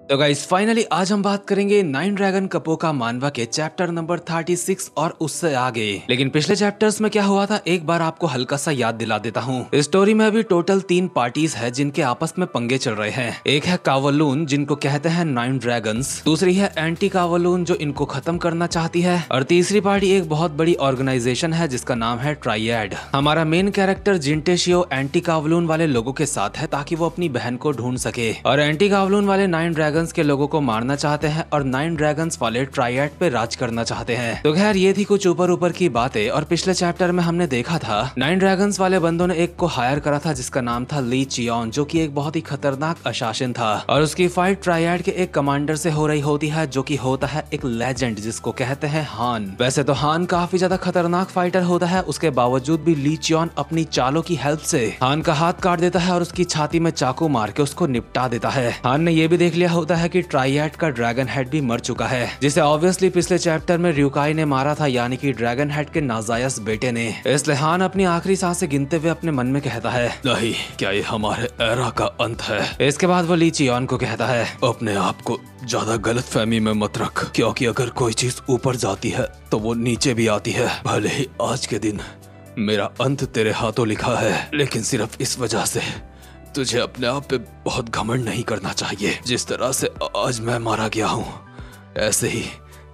तो guys finally आज हम बात करेंगे नाइन ड्रैगन कपो का मानवा के चैप्टर नंबर 36 और उससे आगे। लेकिन पिछले चैप्टर्स में क्या हुआ था एक बार आपको हल्का सा याद दिला देता हूँ। इस स्टोरी में अभी टोटल 3 पार्टीज है जिनके आपस में पंगे चल रहे हैं। एक है कावलून जिनको कहते हैं नाइन ड्रैगन्स, दूसरी है एंटी कावलून जो इनको खत्म करना चाहती है, और तीसरी पार्टी एक बहुत बड़ी ऑर्गेनाइजेशन है जिसका नाम है ट्राइएड। हमारा मेन कैरेक्टर जिंटेशियो एंटी कावलून वाले लोगों के साथ है ताकि वो अपनी बहन को ढूंढ सके, और एंटी कावलून वाले नाइन ड्रैगन्स के लोगों को मारना चाहते हैं और नाइन ड्रैगन्स वाले ट्राइएड पे राज करना चाहते हैं। तो खैर ये थी कुछ ऊपर ऊपर की बातें। और पिछले चैप्टर में हमने देखा था नाइन ड्रैगन्स वाले बंदों ने एक को हायर करा था जिसका नाम था ली चियोन, जो कि एक बहुत ही खतरनाक अशासन था, और उसकी फाइट ट्राइएड के एक कमांडर से हो रही होती है जो कि होता है एक लेजेंड जिसको कहते हैं हान। वैसे तो हान काफी ज्यादा खतरनाक फाइटर होता है, उसके बावजूद भी ली चियोन अपनी चालों की हेल्प से हान का हाथ काट देता है और उसकी छाती में चाकू मार के उसको निपटा देता है। हान ने ये भी देख लिया होता है कि ट्राइएड का ड्रैगन हेड भी मर चुका है, जिसे ऑब्वियसली पिछले चैप्टर में र्यूकाई ने मारा था, यानी कि ड्रैगन हेड के नाजायज बेटे ने। इसलिए हान अपनी आखिरी सांसें गिनते हुए अपने मन में कहता है, नहीं, क्या ये हमारे एरा का अंत है। इसके बाद वो ली चियोन को कहता है, अपने आप को ज्यादा गलतफहमी में मत रख, क्योंकि अगर कोई चीज ऊपर जाती है तो वो नीचे भी आती है। भले ही आज के दिन मेरा अंत तेरे हाथों लिखा है, लेकिन सिर्फ इस वजह से तुझे अपने आप पे बहुत घमंड नहीं करना चाहिए। जिस तरह से आज मैं मारा गया हूँ ऐसे ही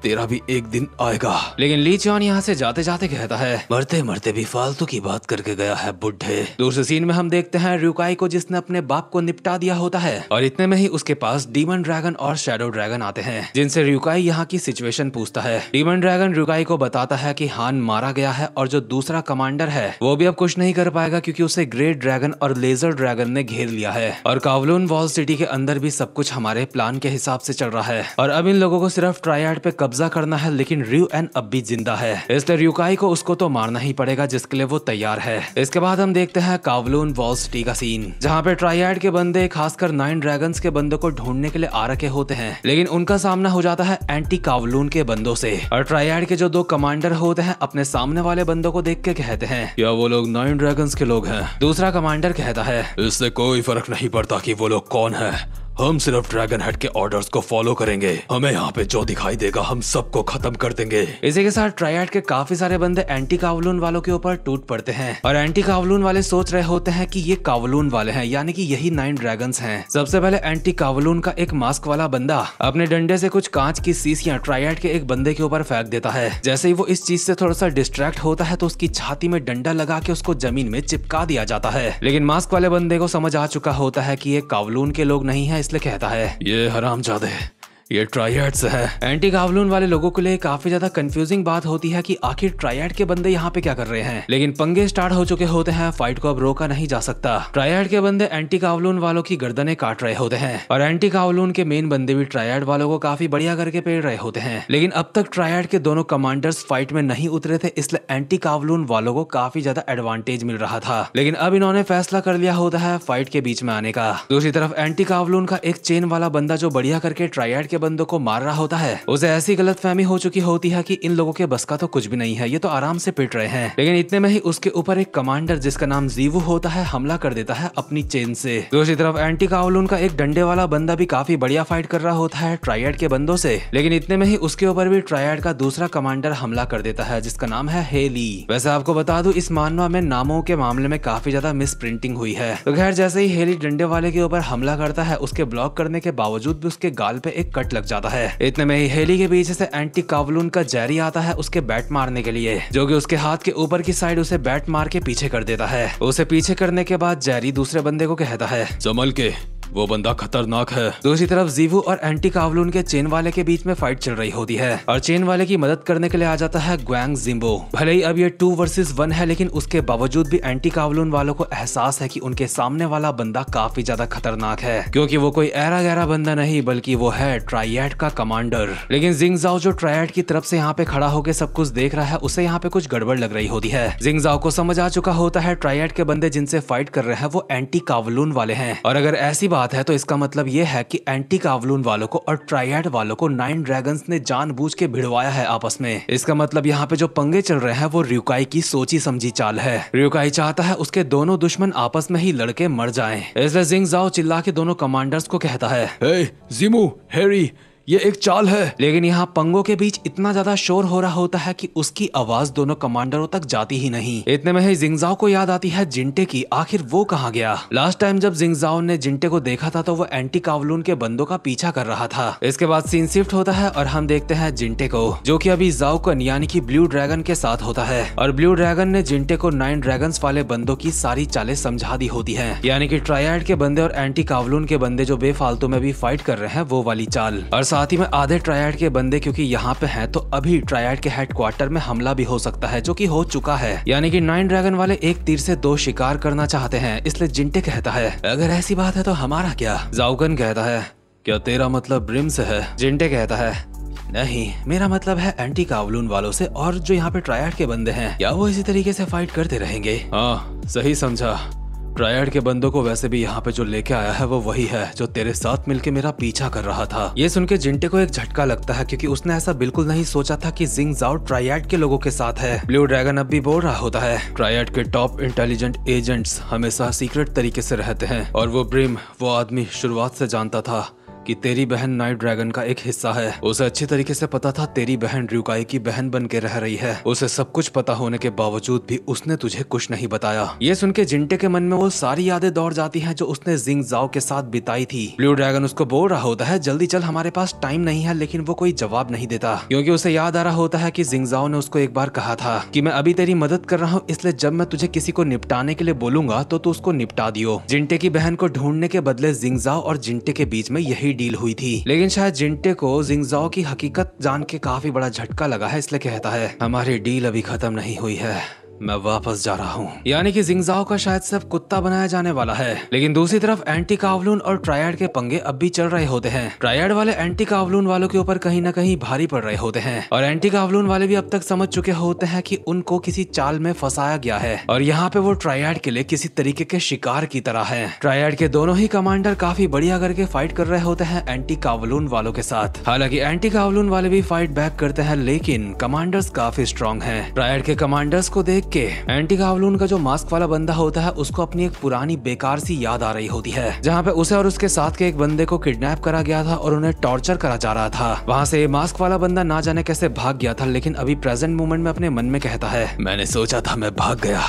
तेरा भी एक दिन आएगा। लेकिन ली चियोन यहाँ से जाते जाते कहता है, मरते मरते भी फालतू की बात करके गया है बुढ़े। दूसरे सीन में हम देखते हैं र्यूकाई को जिसने अपने बाप को निपटा दिया होता है, और इतने में ही उसके पास डीमन ड्रैगन और शैडो ड्रैगन आते हैं जिनसे र्यूकाई यहाँ की सिचुएशन पूछता है। डीमन ड्रैगन र्यूकाई को बताता है कि हान मारा गया है और जो दूसरा कमांडर है वो भी अब कुछ नहीं कर पाएगा क्योंकि उसे ग्रेट ड्रैगन और लेजर ड्रैगन ने घेर लिया है, और कावलून वॉल सिटी के अंदर भी सब कुछ हमारे प्लान के हिसाब से चल रहा है, और अब इन लोगों को सिर्फ ट्राइएड पे कब्जा करना है। लेकिन र्यू एन अब भी जिंदा है, इसलिए र्यूकाई को उसको तो मारना ही पड़ेगा जिसके लिए वो तैयार है। इसके बाद हम देखते हैं कावलून वॉल सिटी का सीन, जहाँ पे ट्राइएड के बंदे खासकर नाइन ड्रैगन्स के बंदों को ढूंढने के लिए आ रखे होते हैं, लेकिन उनका सामना हो जाता है एंटी कावलून के बंदों से। और ट्राइएड के जो 2 कमांडर होते हैं अपने सामने वाले बंदों को देख के कहते हैं, क्या वो लोग नाइन ड्रैगन्स के लोग हैं? दूसरा कमांडर कहता है, इससे कोई फर्क नहीं पड़ता कि वो लोग कौन है, हम सिर्फ ड्रैगन हेड के ऑर्डर्स को फॉलो करेंगे, हमें यहाँ पे जो दिखाई देगा हम सबको खत्म कर देंगे। इसी के साथ ट्राइएड के काफी सारे बंदे एंटी कावलून वालों के ऊपर टूट पड़ते हैं, और एंटी कावलून वाले सोच रहे होते हैं कि ये कावलून वाले हैं, यानी कि यही नाइन ड्रैगन्स हैं। सबसे पहले एंटी कावलून का एक मास्क वाला बंदा अपने डंडे से कुछ कांच की शीशियां ट्राइएड के एक बंदे के ऊपर फेंक देता है। जैसे ही वो इस चीज से थोड़ा सा डिस्ट्रैक्ट होता है तो उसकी छाती में डंडा लगा के उसको जमीन में चिपका दिया जाता है। लेकिन मास्क वाले बंदे को समझ आ चुका होता है कि ये कावलून के लोग नहीं है, इसलिए कहता है, ये हरामजादे ये ट्राइएड से है। एंटी कावलून वाले लोगों के लिए काफी ज्यादा कंफ्यूजिंग बात होती है कि आखिर ट्राइएड के बंदे यहाँ पे क्या कर रहे हैं, लेकिन पंगे स्टार्ट हो चुके होते हैं, फाइट को अब रोका नहीं जा सकता। ट्राइएड के बंदे एंटी कावलून वालों की गर्दनें काट रहे होते हैं, और एंटी कावलून के मेन बंदे भी ट्राइएड वालों को काफी बढ़िया करके पेड़ रहे होते हैं। लेकिन अब तक ट्राइएड के दोनों कमांडर्स फाइट में नहीं उतरे थे, इसलिए एंटी कावलून वालों को काफी ज्यादा एडवांटेज मिल रहा था। लेकिन अब इन्होंने फैसला कर लिया होता है फाइट के बीच में आने का। दूसरी तरफ एंटी कावलून का एक चेन वाला बंदा जो बढ़िया करके ट्राइएड के बंदों को मार होता है, उसे ऐसी गलतफहमी हो चुकी होती है कि इन लोगों के बस का तो कुछ भी नहीं है, ये तो आराम से पिट रहे हैं। लेकिन इतने में ही उसके ऊपर एक कमांडर जिसका नाम जीवू होता है हमला कर देता है अपनी चेन से। दूसरी तरफ एंटी कावलून का एक डंडे वाला बंदा भी काफी बढ़िया फाइट कर रहा होता है ट्राइएड के बंदों से, लेकिन इतने में ही उसके ऊपर भी ट्राइएड का दूसरा कमांडर हमला कर देता है जिसका नाम है हेली। वैसे आपको बता दूं इस मानवा में नामों के मामले में काफी ज्यादा मिस प्रिंटिंग हुई है। तो खैर जैसे ही हेली डंडे वाले के ऊपर हमला करता है, उसके ब्लॉक करने के बावजूद भी उसके गाल पे एक कट लग जाता है। इतने में ही हेली के पीछे से एंटी कावलून का जेरी आता है उसके बैट मारने के लिए, जो कि उसके हाथ के ऊपर की साइड उसे बैट मार के पीछे कर देता है। उसे पीछे करने के बाद जेरी दूसरे बंदे को कहता है, संभल के, वो बंदा खतरनाक है। दूसरी तरफ जीवू और एंटी कावलून के चेन वाले के बीच में फाइट चल रही होती है, और चेन वाले की मदद करने के लिए आ जाता है ग्वांग जिम्बो। भले ही अब ये 2 वर्सेस 1 है, लेकिन उसके बावजूद भी एंटी कावलून वालों को एहसास है कि उनके सामने वाला बंदा काफी ज्यादा खतरनाक है, क्योंकि वो कोई ऐरा गैरा बंदा नहीं बल्कि वो है ट्राइएड का कमांडर। लेकिन जिंगजाओ जो ट्राइएड की तरफ से यहाँ पे खड़ा होकर सब कुछ देख रहा है, उसे यहाँ पे कुछ गड़बड़ लग रही होती है। जिंगजाओ को समझ आ चुका होता है ट्राइएड के बंदे जिनसे फाइट कर रहे हैं वो एंटी कावलून वाले हैं, और अगर ऐसी बात बात है तो इसका मतलब ये है कि एंटी कावलून वालों को और ट्रायड वालों को 9 ड्रैगन्स ने जानबूझ के भिड़वाया है आपस में। इसका मतलब यहाँ पे जो पंगे चल रहे हैं वो र्यूकाई की सोची समझी चाल है। र्यूकाई चाहता है उसके दोनों दुश्मन आपस में ही लड़के मर जाएं। इसलिए जिंग जाओ चिल्ला के दोनों कमांडर्स को कहता है, हे जिमू, हैरी, ये एक चाल है। लेकिन यहाँ पंगों के बीच इतना ज्यादा शोर हो रहा होता है कि उसकी आवाज दोनों कमांडरों तक जाती ही नहीं। इतने में ही जिंगजाओ को याद आती है जिंटे की, आखिर वो कहाँ गया। लास्ट टाइम जब जिंगजाओ ने जिंटे को देखा था तो वो एंटी कावलून के बंदों का पीछा कर रहा था। इसके बाद सीन शिफ्ट होता है और हम देखते हैं जिंटे को, जो कि अभी जाओकन यानी कि ब्लू ड्रैगन के साथ होता है। और ब्लू ड्रैगन ने जिंटे को 9 ड्रैगन्स वाले बंदों की सारी चालें समझा दी होती है, यानी कि ट्रायड के बंदे और एंटी कावलून के बंदे जो बेफालतू में भी फाइट कर रहे हैं वो वाली चाल। और साथ ही में आधे ट्रायड के बंदे क्योंकि यहाँ पे हैं तो अभी ट्रायड के हेडक्वार्टर में हमला भी हो सकता है, जो कि हो चुका है। यानी कि 9 ड्रैगन वाले एक तीर से 2 शिकार करना चाहते हैं। इसलिए जिंटे कहता है, अगर ऐसी बात है तो हमारा क्या। जाओकन कहता है, क्या तेरा मतलब ब्रिम से है। जिंटे कहता है, नहीं, मेरा मतलब है एंटी कावलून वालों से, और जो यहाँ पे ट्रायड के बंदे हैं क्या वो इसी तरीके से फाइट करते रहेंगे। हाँ सही समझा, ट्रायड के बंदों को वैसे भी यहाँ पे जो लेके आया है वो वही है जो तेरे साथ मिलके मेरा पीछा कर रहा था। ये सुन के जिंटे को एक झटका लगता है क्योंकि उसने ऐसा बिल्कुल नहीं सोचा था कि जिंग जाओ ट्रायड के लोगों के साथ है। ब्लू ड्रैगन अब भी बोल रहा होता है, ट्रायड के टॉप इंटेलिजेंट एजेंट्स हमेशा सीक्रेट तरीके से रहते हैं, और वो ब्रिम, वो आदमी शुरुआत से जानता था कि तेरी बहन नाइट ड्रैगन का एक हिस्सा है। उसे अच्छी तरीके से पता था तेरी बहन र्यूकाई की बहन बन के रह रही है। उसे सब कुछ पता होने के बावजूद भी उसने तुझे कुछ नहीं बताया। ये सुन के जिंटे के मन में वो सारी यादें दौड़ जाती हैं जो उसने जिंग जाओ के साथ बिताई थी। ब्लू ड्रैगन उसको बोल रहा होता है, जल्दी चल, हमारे पास टाइम नहीं है, लेकिन वो कोई जवाब नहीं देता क्योंकि उसे याद आ रहा होता है कि जिंग जाओ ने उसको एक बार कहा था कि मैं अभी तेरी मदद कर रहा हूँ, इसलिए जब मैं तुझे किसी को निपटाने के लिए बोलूंगा तो तू उसको निपटा दियो। जिंटे की बहन को ढूंढने के बदले जिंग जाओ और जिंटे के बीच में यही डील हुई थी, लेकिन शायद जिंटे को जिंग जाओ की हकीकत जान के काफी बड़ा झटका लगा है, इसलिए कहता है, हमारी डील अभी खत्म नहीं हुई है, मैं वापस जा रहा हूँ। यानी कि जिंग जाओ का शायद सब कुत्ता बनाया जाने वाला है। लेकिन दूसरी तरफ एंटी कावलून और ट्रायड के पंगे अब भी चल रहे होते हैं। ट्रायड वाले एंटी कावलून वालों के ऊपर कहीं न कहीं भारी पड़ रहे होते हैं, और एंटी कावलून वाले भी अब तक समझ चुके होते हैं कि उनको किसी चाल में फंसाया गया है, और यहाँ पे वो ट्रायड के लिए किसी तरीके के शिकार की तरह है। ट्रायड के दोनों ही कमांडर काफी बढ़िया करके फाइट कर रहे होते हैं एंटी कावलून वालों के साथ। हालांकि एंटी कावलून वाले भी फाइट बैक करते हैं, लेकिन कमांडर्स काफी स्ट्रॉन्ग हैं। ट्रायड के कमांडर्स को देख के एंटी कावलून का जो मास्क वाला बंदा होता है उसको अपनी एक पुरानी बेकार सी याद आ रही होती है, जहाँ पे उसे और उसके साथ के एक बंदे को किडनैप करा गया था और उन्हें टॉर्चर करा जा रहा था। वहाँ से मास्क वाला बंदा ना जाने कैसे भाग गया था, लेकिन अभी प्रेजेंट मोमेंट में अपने मन में कहता है, मैंने सोचा था मैं भाग गया,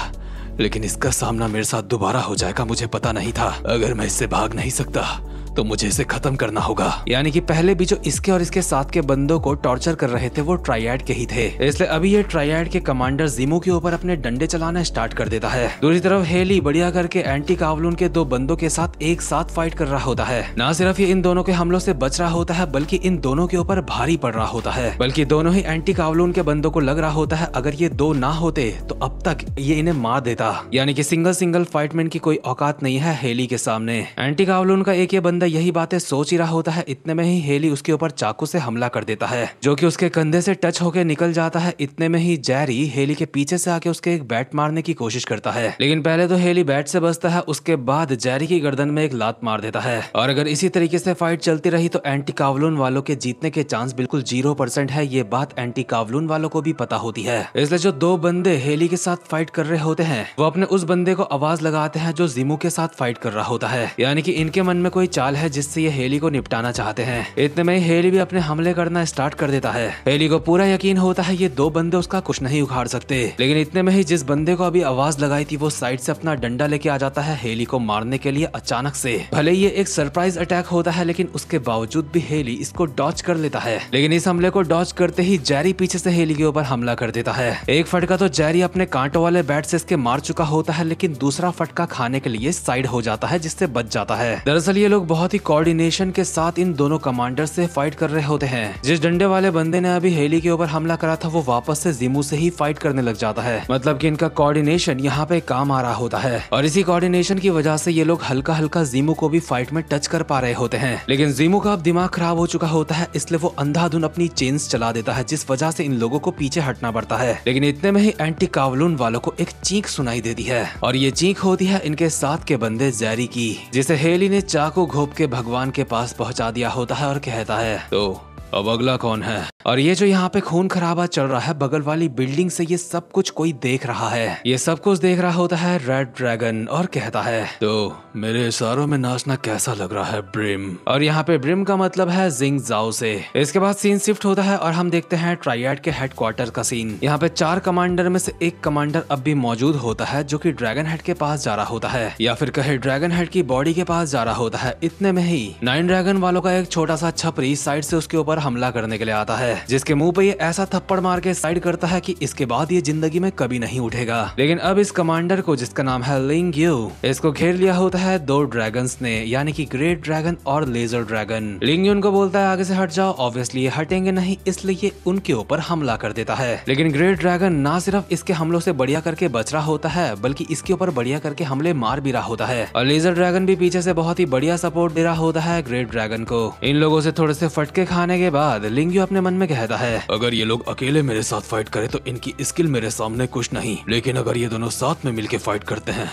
लेकिन इसका सामना मेरे साथ दोबारा हो जाएगा, मुझे पता नहीं था। अगर मैं इससे भाग नहीं सकता तो मुझे इसे खत्म करना होगा। यानी कि पहले भी जो इसके और इसके साथ के बंदों को टॉर्चर कर रहे थे वो ट्रायड के ही थे, इसलिए अभी ये ट्रायड के कमांडर जिमू के ऊपर अपने डंडे चलाना स्टार्ट कर देता है। दूसरी तरफ हेली बढ़िया करके एंटी कावलून के 2 बंदों के साथ एक साथ फाइट कर रहा होता है। ना सिर्फ ये इन दोनों के हमलों से बच रहा होता है, बल्कि इन दोनों के ऊपर भारी पड़ रहा होता है। बल्कि दोनों ही एंटी कावलून के बंदों को लग रहा होता है अगर ये 2 ना होते तो अब तक ये इन्हें मार देता। यानी कि सिंगल फाइटमैन की कोई औकात नहीं है हेली के सामने। एंटी कावलून का एक ये बंदा यही बातें सोच ही रहा होता है, इतने में ही हेली उसके ऊपर चाकू से हमला कर देता है, जो कि उसके कंधे से टच होकर निकल जाता है। इतने में ही जेरी हेली के पीछे से आके उसके एक बैट मारने की कोशिश करता है, लेकिन पहले तो हेली बैट से बचता है, उसके बाद जेरी की गर्दन में एक लात मार देता है। और अगर इसी तरीके से फाइट चलती रही तो एंटी कावलून वालों के जीतने के चांस बिल्कुल 0% है। ये बात एंटी कावलून वालों को भी पता होती है, इसलिए जो 2 बंदे हेली के साथ फाइट कर रहे होते हैं वो अपने उस बंदे को आवाज लगाते हैं जो जिमू के साथ फाइट कर रहा होता है। यानी कि इनके मन में कोई चाल है जिससे ये हेली को निपटाना चाहते हैं। इतने में हेली भी अपने हमले करना स्टार्ट कर देता है। हेली को पूरा यकीन होता है ये 2 बंदे उसका कुछ नहीं उखाड़ सकते, लेकिन इतने में ही जिस बंदे को अभी आवाज लगाई थी वो साइड से अपना डंडा लेके आ जाता है हेली को मारने के लिए अचानक से। भले ये एक सरप्राइज अटैक होता है, लेकिन उसके बावजूद भी हेली इसको डॉज कर लेता है। लेकिन इस हमले को डॉज करते ही जेरी पीछे से हेली के ऊपर हमला कर देता है। एक फटका तो जेरी अपने कांटों वाले बैट से इसके मार चुका होता है, लेकिन दूसरा फटका खाने के लिए साइड हो जाता है जिससे बच जाता है। दरअसल ये लोग बहुत बहुत ही कोऑर्डिनेशन के साथ इन दोनों कमांडर से फाइट कर रहे होते हैं। जिस डंडे वाले बंदे ने अभी हेली के ऊपर हमला करा था वो वापस से जिमू से ही फाइट करने लग जाता है। मतलब कि इनका कोऑर्डिनेशन यहाँ पे काम आ रहा होता है और इसी कोऑर्डिनेशन की वजह से ये लोग हल्का हल्का जिमू को भी फाइट में टच कर पा रहे होते हैं। लेकिन जिमू का अब दिमाग खराब हो चुका होता है, इसलिए वो अंधाधुन अपनी चेन्स चला देता है, जिस वजह से इन लोगों को पीछे हटना पड़ता है। लेकिन इतने में ही एंटी कावलून वालों को एक चीख सुनाई देती है और ये चीख होती है इनके साथ के बंदे जेरी की, जिसे हेली ने चाकू घोंप के भगवान के पास पहुंचा दिया होता है और कहता है तो अब अगला कौन है। और ये जो यहाँ पे खून खराबा चल रहा है बगल वाली बिल्डिंग से, ये सब कुछ कोई देख रहा है। ये सब कुछ देख रहा होता है रेड ड्रैगन और कहता है तो मेरे इशारों में नाचना कैसा लग रहा है ब्रिम। और यहाँ पे ब्रिम का मतलब है जिंग जाओ से। इसके बाद सीन शिफ्ट होता है और हम देखते हैं ट्राइएड के हेडक्वार्टर का सीन। यहाँ पे 4 कमांडर में से एक कमांडर अब भी मौजूद होता है जो कि ड्रैगन हेड के पास जा रहा होता है, या फिर कहे ड्रैगन हेड की बॉडी के पास जा रहा होता है। इतने में ही 9 ड्रैगन वालों का एक छोटा सा छपरी साइड से उसके ऊपर हमला करने के लिए आता है, जिसके मुंह पे ये ऐसा थप्पड़ मार के साइड करता है कि इसके बाद ये जिंदगी में कभी नहीं उठेगा। लेकिन अब इस कमांडर को, जिसका नाम है लिंग यू, इसको घेर लिया होता है 2 ड्रैगन्स ने, यानी कि ग्रेट ड्रैगन और लेजर ड्रैगन। लिंग यून को बोलता है आगे से हट जाओ। ऑब्वियसली ये हटेंगे नहीं, इसलिए ये उनके ऊपर हमला कर देता है। लेकिन ग्रेट ड्रैगन ना सिर्फ इसके हमलों से बढ़िया करके बच रहा होता है, बल्कि इसके ऊपर बढ़िया करके हमले मार भी रहा होता है। और लेजर ड्रैगन भी पीछे से बहुत ही बढ़िया सपोर्ट दे रहा होता है ग्रेट ड्रैगन को। इन लोगों से थोड़े से फटके खाने के बाद लिंग यू अपने मन में कहता है अगर ये लोग अकेले मेरे साथ फाइट करें तो इनकी स्किल मेरे सामने कुछ नहीं, लेकिन अगर ये दोनों साथ में मिलके फाइट करते हैं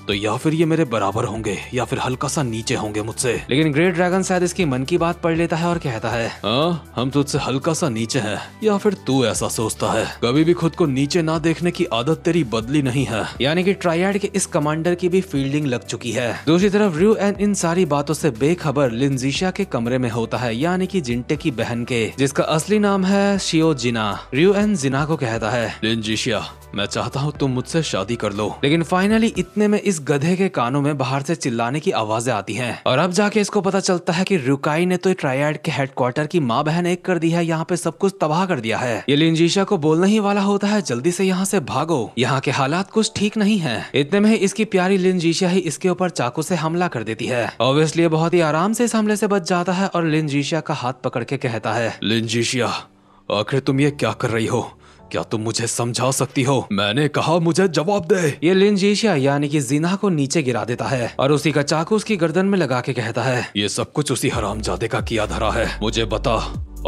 तो या फिर ये मेरे बराबर होंगे या फिर हल्का सा नीचे होंगे मुझसे। लेकिन ग्रेट ड्रैगन शायद इसकी मन की बात पढ़ लेता है और कहता है हम तुझसे हल्का सा नीचे हैं, या फिर तू ऐसा सोचता है? कभी भी खुद को नीचे ना देखने की आदत तेरी बदली नहीं है। यानी कि ट्राइएड के इस कमांडर की भी फील्डिंग लग चुकी है। दूसरी तरफ र्यू एन इन सारी बातों से बेखबर लिनजीशिया के कमरे में होता है, यानी कि जिंटे की बहन के, जिसका असली नाम है शियो जिना। र्यू एन जिना को कहता है लिनजीशिया मैं चाहता हूँ तुम मुझसे शादी कर लो। लेकिन फाइनली इतने में इस गधे के कानों में बाहर से चिल्लाने की आवाजें आती हैं और अब जाके इसको पता चलता है कि रुकाई ने तो ट्राइएड के हेडक्वार्टर की माँ बहन एक कर दी है, यहाँ पे सब कुछ तबाह कर दिया है। ये लिनजीशिया को बोलने ही वाला होता है जल्दी से यहाँ से भागो, यहाँ के हालात कुछ ठीक नहीं है। इतने में ही इसकी प्यारी लिनजीशिया ही इसके ऊपर चाकू से हमला कर देती है। ऑब्वियसली बहुत ही आराम से इस हमले से बच जाता है और लिनजीशिया का हाथ पकड़ के कहता है लिनजीशिया आखिर तुम ये क्या कर रही हो? क्या तुम मुझे समझा सकती हो? मैंने कहा मुझे जवाब दे। ये लिनजीशिया यानी कि जिना को नीचे गिरा देता है और उसी का चाकू उसकी गर्दन में लगा के कहता है ये सब कुछ उसी हरामजादे का किया धरा है। मुझे बता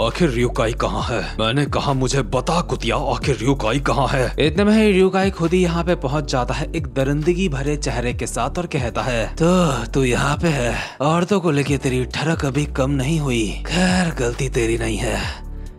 आखिर र्यूकाई कहाँ है? मैंने कहा मुझे बता कुतिया आखिर र्यूकाई कहाँ है? इतने में ही र्यूकाई खुद ही यहाँ पे पहुँच जाता है एक दरिंदगी भरे चेहरे के साथ और कहता है तो तू यहाँ पे है, औरतों को लेके तेरी ठरक अभी कम नहीं हुई। खैर गलती तेरी नहीं है,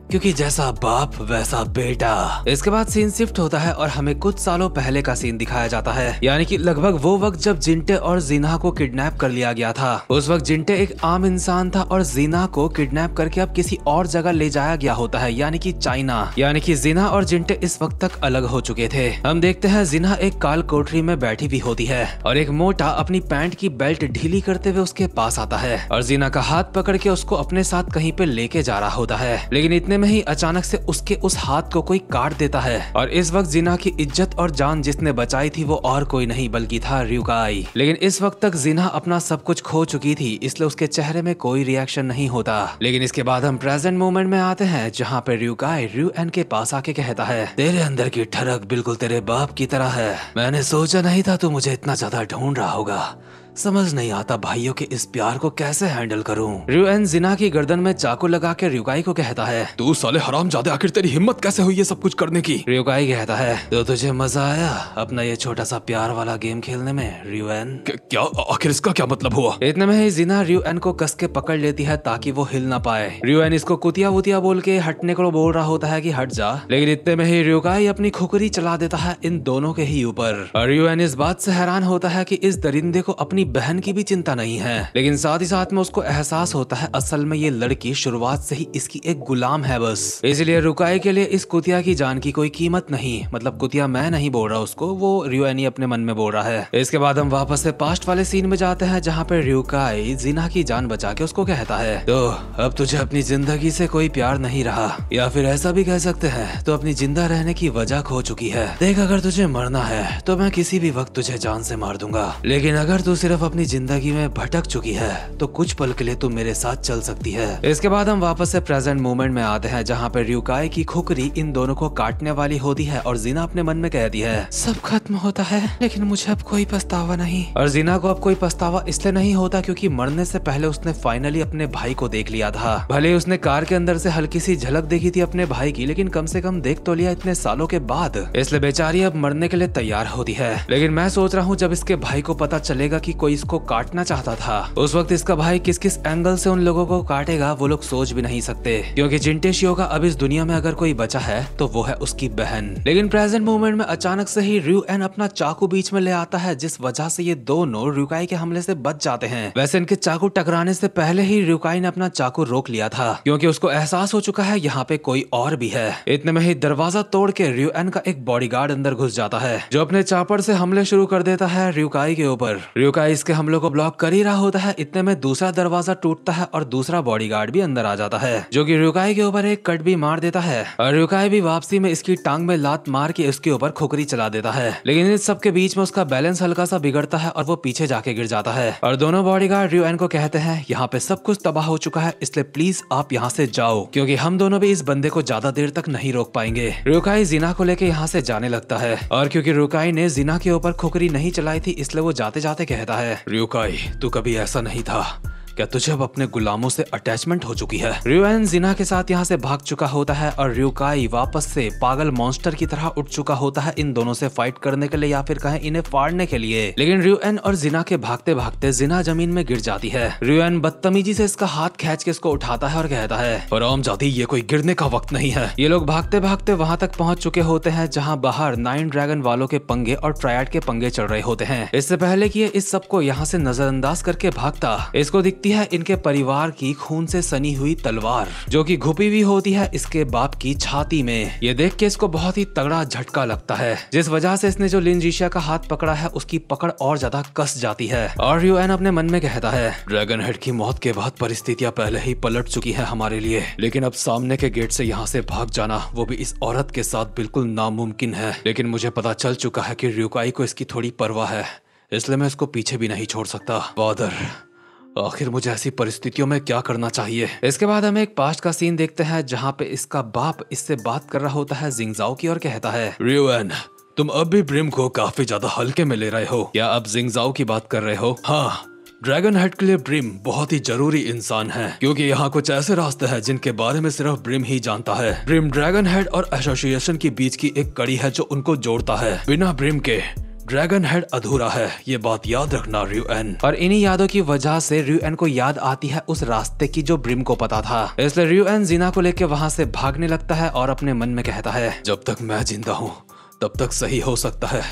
क्योंकि जैसा बाप वैसा बेटा। इसके बाद सीन शिफ्ट होता है और हमें कुछ सालों पहले का सीन दिखाया जाता है, यानी कि लगभग वो वक्त जब जिंटे और जीना को किडनैप कर लिया गया था। उस वक्त जिंटे एक आम इंसान था और जीना को किडनैप करके अब किसी और जगह ले जाया गया होता है, यानी कि चाइना। यानी कि जीना और जिंटे इस वक्त तक अलग हो चुके थे। हम देखते हैं जीना एक काल कोठरी में बैठी भी होती है और एक मोटा अपनी पैंट की बेल्ट ढीली करते हुए उसके पास आता है और जीना का हाथ पकड़ के उसको अपने साथ कहीं पे लेके जा रहा होता है। लेकिन इतने में ही अचानक से उसके उस हाथ को कोई काट देता है और इस वक्त जिना की इज्जत और जान जिसने बचाई थी वो और कोई नहीं बल्कि था र्यूकाई। लेकिन इस वक्त तक जिना अपना सब कुछ खो चुकी थी, इसलिए उसके चेहरे में कोई रिएक्शन नहीं होता। लेकिन इसके बाद हम प्रेजेंट मोमेंट में आते हैं जहाँ पे र्यूकाई र्यू एन के पास आके कहता है तेरे अंदर की ठरक बिल्कुल तेरे बाप की तरह है। मैंने सोचा नहीं था तू मुझे इतना ज्यादा ढूंढ रहा होगा। समझ नहीं आता भाइयों के इस प्यार को कैसे हैंडल करूं। र्यू एन जिना की गर्दन में चाकू लगा के र्यूकाई को कहता है तू साले हरामजादे आखिर तेरी हिम्मत कैसे हुई ये सब कुछ करने की? र्यूकाई कहता है तो तुझे मजा आया अपना ये छोटा सा प्यार वाला गेम खेलने में र्यू एन? क्या आखिर इसका क्या मतलब हुआ? इतने में ही जिना र्यू एन को कस के पकड़ लेती है ताकि वो हिल ना पाए। र्यू एन इसको कुतिया वुतिया बोल के हटने को बोल रहा होता है कि हट जा, लेकिन इतने में ही र्यूकाई अपनी खुकरी चला देता है इन दोनों के ही ऊपर। और र्यू एन इस बात से हैरान होता है कि इस दरिंदे को अपनी बहन की भी चिंता नहीं है, लेकिन साथ ही साथ में उसको एहसास होता है असल में ये लड़की शुरुआत से ही इसकी एक गुलाम है बस। इसलिए र्यूकाई के लिए इस कुतिया की जान की कोई कीमत नहीं। मतलब कुतिया मैं नहीं बोल रहा उसको, वो र्यू एन ही अपने मन में बोल रहा है। इसके बाद हम वापस से पास्ट वाले सीन में जाते हैं जहाँ पे र्यूकाई जिना की जान बचा के उसको कहता है तो अब तुझे अपनी जिंदगी से कोई प्यार नहीं रहा, या फिर ऐसा भी कह सकते हैं तो अपनी जिंदा रहने की वजह खो चुकी है। देख अगर तुझे मरना है तो मैं किसी भी वक्त तुझे जान से मार दूंगा, लेकिन अगर तू सिर्फ सिर्फ अपनी जिंदगी में भटक चुकी है तो कुछ पल के लिए तू मेरे साथ चल सकती है। इसके बाद हम वापस से प्रेजेंट मोमेंट में आते हैं जहाँ पे र्यूकाई की खुकरी इन दोनों को काटने वाली होती है और जीना अपने मन में कहती है सब खत्म होता है लेकिन मुझे अब कोई पछतावा नहीं। और जीना को अब कोई पछतावा इसलिए नहीं होता क्योंकि मरने से पहले उसने फाइनली अपने भाई को देख लिया था। भले ही उसने कार के अंदर से हल्की सी झलक देखी थी अपने भाई की, लेकिन कम से कम देख तो लिया इतने सालों के बाद, इसलिए बेचारी अब मरने के लिए तैयार होती है। लेकिन मैं सोच रहा हूँ जब इसके भाई को पता चलेगा कि कोई इसको काटना चाहता था, उस वक्त इसका भाई किस किस एंगल से उन लोगों को काटेगा वो लोग सोच भी नहीं सकते, क्योंकि जिंटे शियोका अब इस दुनिया में अगर कोई बचा है तो वो है उसकी बहन। लेकिन प्रेजेंट मोमेंट में अचानक से ही र्यूएन अपना चाकू बीच में ले आता है, जिस वजह से ये दोनों र्यूकाई के हमले से बच जाते हैं। वैसे इनके चाकू टकराने से पहले ही र्यूकाई ने अपना चाकू रोक लिया था, क्योंकि उसको एहसास हो चुका है यहाँ पे कोई और भी है। इतने में ही दरवाजा तोड़ के र्यूएन का एक बॉडीगार्ड अंदर घुस जाता है, जो अपने चापर से हमले शुरू कर देता है र्यूकाई के ऊपर। र्यूकाई इसके हमलों को ब्लॉक कर ही रहा होता है, इतने में दूसरा दरवाजा टूटता है और दूसरा बॉडीगार्ड भी अंदर आ जाता है, जो कि र्यूकाई के ऊपर एक कट भी मार देता है। और र्यूकाई भी वापसी में इसकी टांग में लात मार के उसके ऊपर खोखरी चला देता है। लेकिन इस सब के बीच में उसका बैलेंस हल्का सा बिगड़ता है और वो पीछे जाके गिर जाता है। और दोनों बॉडीगार्ड र्यूएन को कहते हैं यहाँ पे सब कुछ तबाह हो चुका है, इसलिए प्लीज आप यहाँ से जाओ, क्योंकि हम दोनों भी इस बंदे को ज्यादा देर तक नहीं रोक पाएंगे। र्यूकाई जीना को लेके यहाँ से जाने लगता है, और क्योंकि र्यूकाई ने जीना के ऊपर खोखरी नहीं चलाई थी इसलिए वो जाते जाते कहता है र्यूकाई तू कभी ऐसा नहीं था, क्या तुझे अब अपने गुलामों से अटैचमेंट हो चुकी है। र्यूएन जीना के साथ यहाँ से भाग चुका होता है और र्यूकाई वापस से पागल मॉन्स्टर की तरह उठ चुका होता है इन दोनों से फाइट करने के लिए या फिर कहें इन्हें फाड़ने के लिए। लेकिन र्यूएन और जीना के भागते भागते जीना जमीन में गिर जाती है। र्यूएन बदतमीजी से इसका हाथ खींच के इसको उठाता है और कहता है हरामजादी ये कोई गिरने का वक्त नहीं है। ये लोग भागते भागते वहां तक पहुंच चुके होते हैं जहाँ बाहर 9 ड्रैगन वालों के पंगे और ट्रायड के पंगे चल रहे होते हैं। इससे पहले कि ये इस सबको यहाँ से नजरअंदाज करके भागता, इसको दिखती है इनके परिवार की खून से सनी हुई तलवार, जो कि घुपी हुई होती है इसके बाप की छाती में। ये देख के इसको बहुत ही तगड़ा झटका लगता है, जिस वजह से इसने जो लिन जीशिया का हाथ पकड़ा है उसकी पकड़ और ज्यादा कस जाती है। और र्यूएन अपने मन में कहता है ड्रैगन हेड की मौत के बाद परिस्थितियां पहले ही पलट चुकी है हमारे लिए, लेकिन अब सामने के गेट से यहाँ से भाग जाना वो भी इस औरत के साथ बिल्कुल नामुमकिन है। लेकिन मुझे पता चल चुका है कि र्यूकाई को इसकी थोड़ी परवाह है, इसलिए मैं इसको पीछे भी नहीं छोड़ सकता। फादर आखिर मुझे ऐसी परिस्थितियों में क्या करना चाहिए। इसके बाद हम एक पास्ट का सीन देखते हैं जहाँ पे इसका बाप इससे बात कर रहा होता है जिंगजाओ की और कहता है र्यूएन तुम अब भी ब्रिम को काफी ज्यादा हल्के में ले रहे हो, क्या अब जिंगजाओ की बात कर रहे हो? हाँ, ड्रैगन हेड के लिए ब्रिम बहुत ही जरूरी इंसान है, क्योंकि यहाँ कुछ ऐसे रास्ते हैं जिनके बारे में सिर्फ ब्रिम ही जानता है। ब्रिम ड्रैगन हेड और एसोसिएशन के बीच की एक कड़ी है जो उनको जोड़ता है। बिना ब्रिम के ड्रैगन हेड अधूरा है, ये बात याद रखना र्यूएन। और इन्हीं यादों की वजह से र्यूएन को याद आती है उस रास्ते की जो ब्रिम को पता था, इसलिए र्यूएन जीना को लेके वहाँ से भागने लगता है और अपने मन में कहता है जब तक मैं जिंदा हूँ तब तक सही हो सकता है,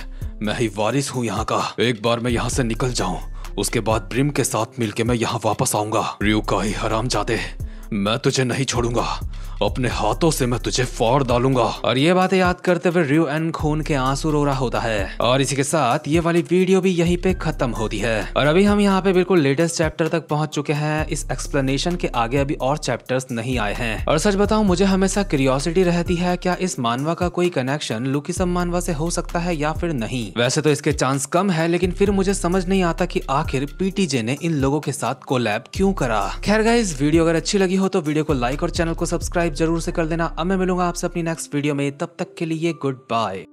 मैं ही वारिस हूँ यहाँ का। एक बार मैं यहाँ से निकल जाऊँ उसके बाद ब्रिम के साथ मिलके मैं यहाँ वापस आऊंगा। र्यूकाई हरामजादे मैं तुझे नहीं छोड़ूंगा, अपने हाथों से मैं तुझे फाड़ डालूंगा। और ये बातें याद करते हुए र्यूएन खून के आंसू रो रहा होता है। और इसी के साथ ये वाली वीडियो भी यहीं पे खत्म होती है। और अभी हम यहाँ पे बिल्कुल लेटेस्ट चैप्टर तक पहुंच चुके हैं। इस एक्सप्लेनेशन के आगे अभी और चैप्टर्स नहीं आए हैं। और सच बताऊं मुझे हमेशा क्यूरियोसिटी रहती है क्या इस मानवा का कोई कनेक्शन लुकीसम मानवा से हो सकता है या फिर नहीं। वैसे तो इसके चांस कम है, लेकिन फिर मुझे समझ नहीं आता कि आखिर पीटीजे ने इन लोगों के साथ कोलैब क्यों करा। खैर गाइस वीडियो अगर अच्छी लगी हो तो वीडियो को लाइक और चैनल को सब्सक्राइब जरूर से कर देना। अब मैं मिलूंगा आपसे अपनी नेक्स्ट वीडियो में, तब तक के लिए गुड बाय।